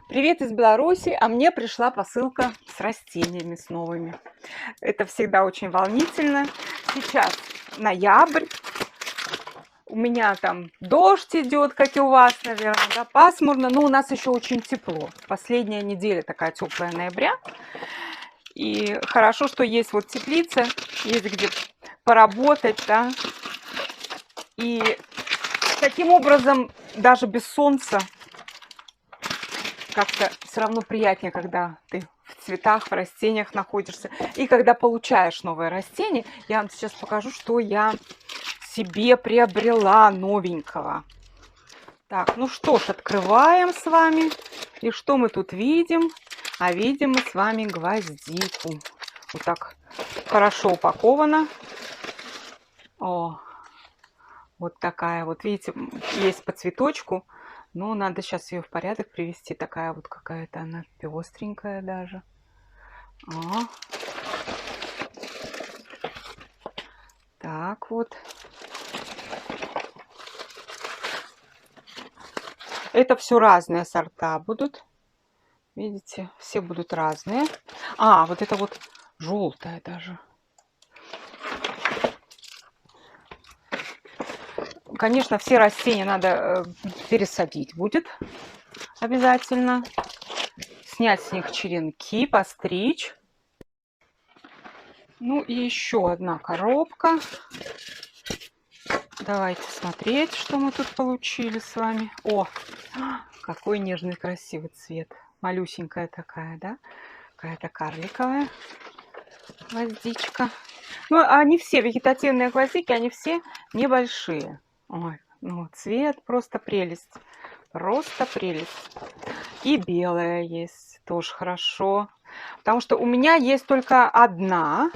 Привет из Беларуси, а мне пришла посылка с растениями, с новыми. Это всегда очень волнительно. Сейчас ноябрь, у меня там дождь идет, как и у вас, наверное, да, пасмурно, но у нас еще очень тепло. Последняя неделя такая теплая ноября. И хорошо, что есть вот теплица, есть где поработать, да. И таким образом, даже без солнца, как-то все равно приятнее, когда ты в цветах, в растениях находишься. И когда получаешь новое растение, я вам сейчас покажу, что я себе приобрела новенького. Так, ну что ж, открываем с вами. И что мы тут видим? А видим мы с вами гвоздику. Вот так хорошо упакована. О, вот такая вот, видите, есть по цветочку. Но надо сейчас ее в порядок привести. Такая вот какая-то она пестренькая даже. О. Так вот. Это все разные сорта будут. Видите, все будут разные. А, вот это вот желтая даже. Конечно, все растения надо пересадить будет обязательно. Снять с них черенки, постричь. Ну и еще одна коробка. Давайте смотреть, что мы тут получили с вами. О, какой нежный, красивый цвет. Малюсенькая такая, да? Какая-то карликовая гвоздичка. Ну, они все, вегетативные гвоздики, они все небольшие. Ой, ну, цвет просто прелесть. Просто прелесть. И белая есть, тоже хорошо. Потому что у меня есть только одна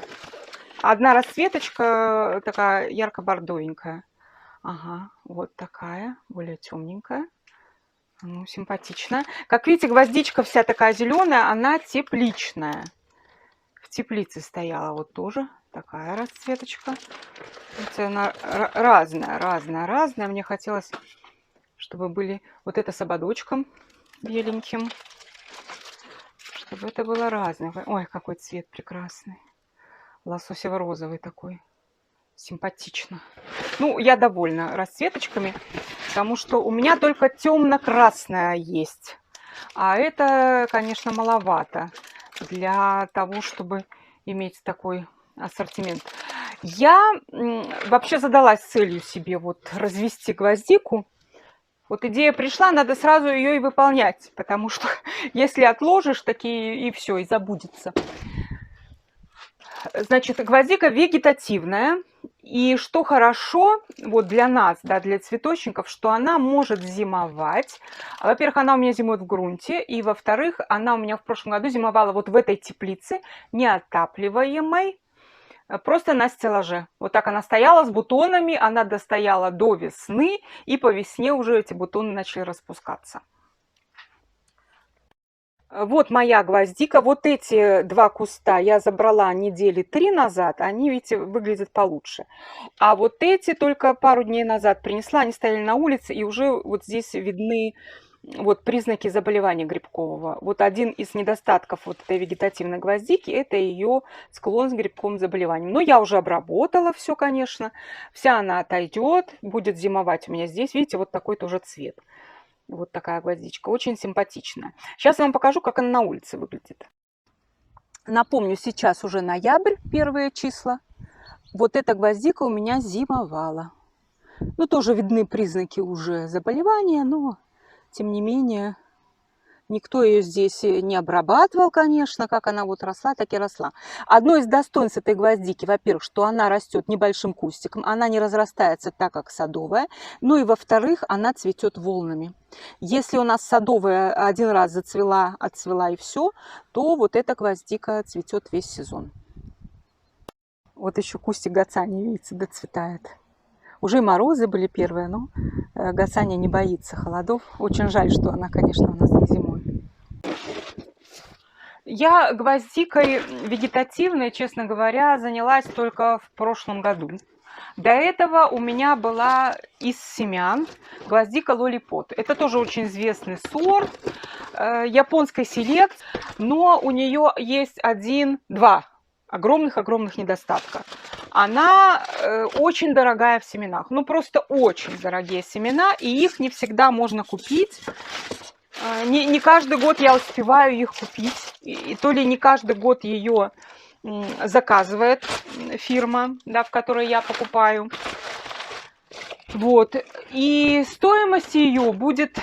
расцветочка, такая ярко-бордовенькая. Ага, вот такая, более темненькая. Ну, симпатичная. Как видите, гвоздичка вся такая зеленая, она тепличная. В теплице стояла вот тоже такая расцветочка. Видите, она разная. Мне хотелось, чтобы были вот это с ободочком беленьким. Чтобы это было разное. Ой, какой цвет прекрасный. Лососево-розовый такой. Симпатично. Ну, я довольна расцветочками, потому что у меня только темно-красная есть. А это, конечно, маловато для того, чтобы иметь такой ассортимент. Я вообще задалась целью себе вот развести гвоздику. Вот идея пришла, надо сразу ее и выполнять, потому что если отложишь, такие и все, и забудется. Значит, гвоздика вегетативная. И что хорошо вот для нас, да, для цветочников, что она может зимовать. Во-первых, она у меня зимует в грунте. И во-вторых, она у меня в прошлом году зимовала вот в этой теплице, неотапливаемой, просто на стеллаже. Вот так она стояла с бутонами, она достояла до весны. И по весне уже эти бутоны начали распускаться. Вот моя гвоздика. Вот эти два куста я забрала недели 3 назад. Они, видите, выглядят получше. А вот эти только пару дней назад принесла. Они стояли на улице, и уже вот здесь видны вот признаки заболевания грибкового. Вот один из недостатков вот этой вегетативной гвоздики – это ее склон с грибковым заболеванием. Но я уже обработала все, конечно. Вся она отойдет, будет зимовать у меня здесь. Видите, вот такой тоже цвет. Вот такая гвоздичка, очень симпатичная. Сейчас я вам покажу, как она на улице выглядит. Напомню, сейчас уже ноябрь, первые числа. Вот эта гвоздика у меня зимовала. Ну, тоже видны признаки уже заболевания, но, тем не менее, никто ее здесь не обрабатывал, конечно, как она вот росла, так и росла. Одно из достоинств этой гвоздики, во-первых, что она растет небольшим кустиком, она не разрастается так, как садовая, ну и во-вторых, она цветет волнами. Если у нас садовая один раз зацвела, отцвела и все, то вот эта гвоздика цветет весь сезон. Вот еще кустик гацани, видите, доцветает. Уже и морозы были первые, но гацания не боится холодов. Очень жаль, что она, конечно, у нас не зимой. Я гвоздикой вегетативной, честно говоря, занялась только в прошлом году. До этого у меня была из семян гвоздика лолипот. Это тоже очень известный сорт. японской селекции, но у нее есть один-два огромных огромных недостатка. Она очень дорогая в семенах, ну просто очень дорогие семена, и их не всегда можно купить. Не каждый год я успеваю их купить, и то ли не каждый год ее заказывает фирма, да, в которой я покупаю. Вот. И стоимость ее будет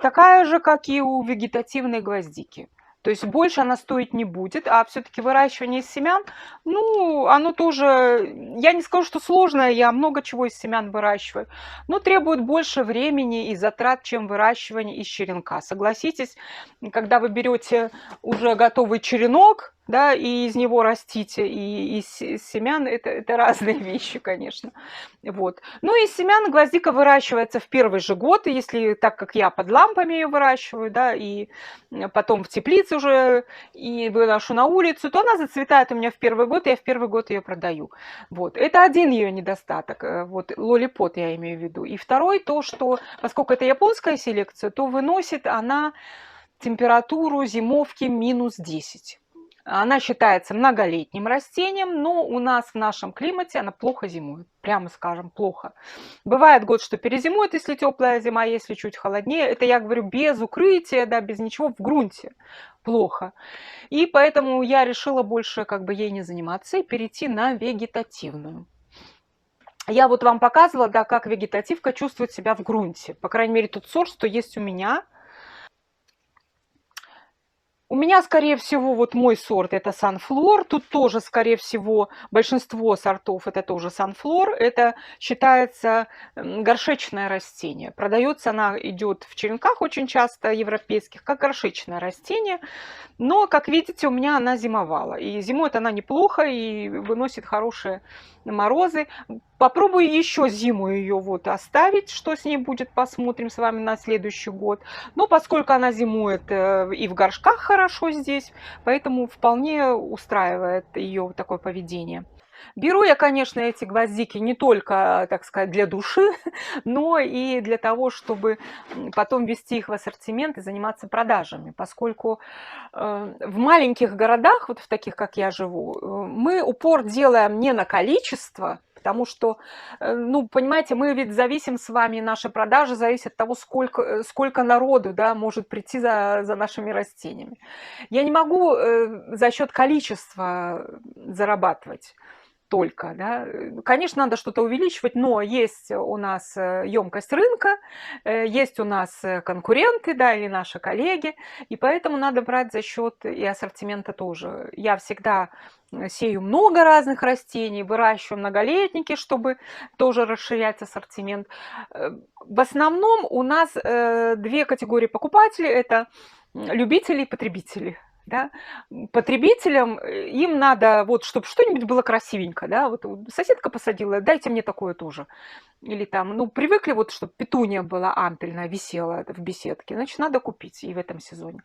такая же, как и у вегетативной гвоздики. То есть больше она стоить не будет, а все-таки выращивание из семян, ну, оно тоже, я не скажу, что сложное, я много чего из семян выращиваю, но требует больше времени и затрат, чем выращивание из черенка. Согласитесь, когда вы берете уже готовый черенок, да, и из него растите, и из семян, это разные вещи, конечно. Вот. Ну, из семян гвоздика выращивается в первый же год, и если так, как я, под лампами ее выращиваю, да, и потом в теплице уже, и выношу на улицу, то она зацветает у меня в первый год, и я в первый год ее продаю. Вот. Это один ее недостаток, вот, лолипот я имею в виду. И второй, то, что, поскольку это японская селекция, то выносит она температуру зимовки -10. Она считается многолетним растением, но у нас в нашем климате она плохо зимует, прямо скажем, плохо. Бывает год, что перезимует, если теплая зима, если чуть холоднее. Это я говорю без укрытия, да, без ничего, в грунте плохо. И поэтому я решила больше как бы ей не заниматься и перейти на вегетативную. Я вот вам показывала, да, как вегетативка чувствует себя в грунте. По крайней мере, тот сорт, что есть у меня. У меня, скорее всего, вот мой сорт это Sunflor. Тут тоже, скорее всего, большинство сортов это тоже Sunflor. Это считается горшечное растение. Продается она, идет в черенках очень часто, европейских, как горшечное растение. Но, как видите, у меня она зимовала. И зимует она неплохо и выносит хорошие морозы. Попробую еще зиму ее вот оставить, что с ней будет, посмотрим с вами на следующий год. Но поскольку она зимует и в горшках хорошо здесь, поэтому вполне устраивает ее такое поведение. Беру я, конечно, эти гвоздики не только, так сказать, для души, но и для того, чтобы потом вести их в ассортимент и заниматься продажами, поскольку в маленьких городах, вот в таких, как я живу, мы упор делаем не на количество, потому что, ну, понимаете, мы ведь зависим с вами, наши продажи зависят от того, сколько народу, да, может прийти за нашими растениями. Я не могу за счет количества зарабатывать только, да. Конечно, надо что-то увеличивать, но есть у нас емкость рынка, есть у нас конкуренты, да, или наши коллеги, и поэтому надо брать за счет и ассортимента тоже. Я всегда сею много разных растений, выращиваю многолетники, чтобы тоже расширять ассортимент. В основном у нас две категории покупателей – это любители и потребители. Да? Потребителям им надо, вот, чтобы что-нибудь было красивенько, да, вот соседка посадила, дайте мне такое тоже. Или там, ну, привыкли вот, чтобы петуния была ампельная, висела в беседке, значит, надо купить и в этом сезоне.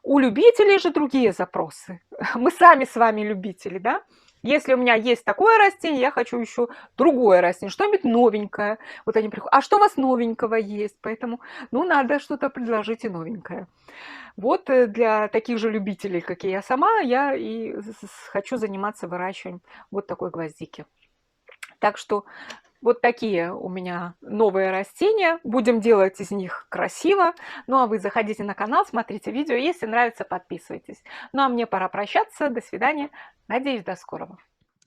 У любителей же другие запросы. Мы сами с вами любители, да. Если у меня есть такое растение, я хочу еще другое растение, что-нибудь новенькое. Вот они приходят, а что у вас новенького есть? Поэтому, ну, надо что-то предложить и новенькое. Вот для таких же любителей, как и я сама, я и хочу заниматься выращиванием вот такой гвоздики. Так что вот такие у меня новые растения. Будем делать из них красиво. Ну а вы заходите на канал, смотрите видео. Если нравится, подписывайтесь. Ну а мне пора прощаться. До свидания. Надеюсь, до скорого.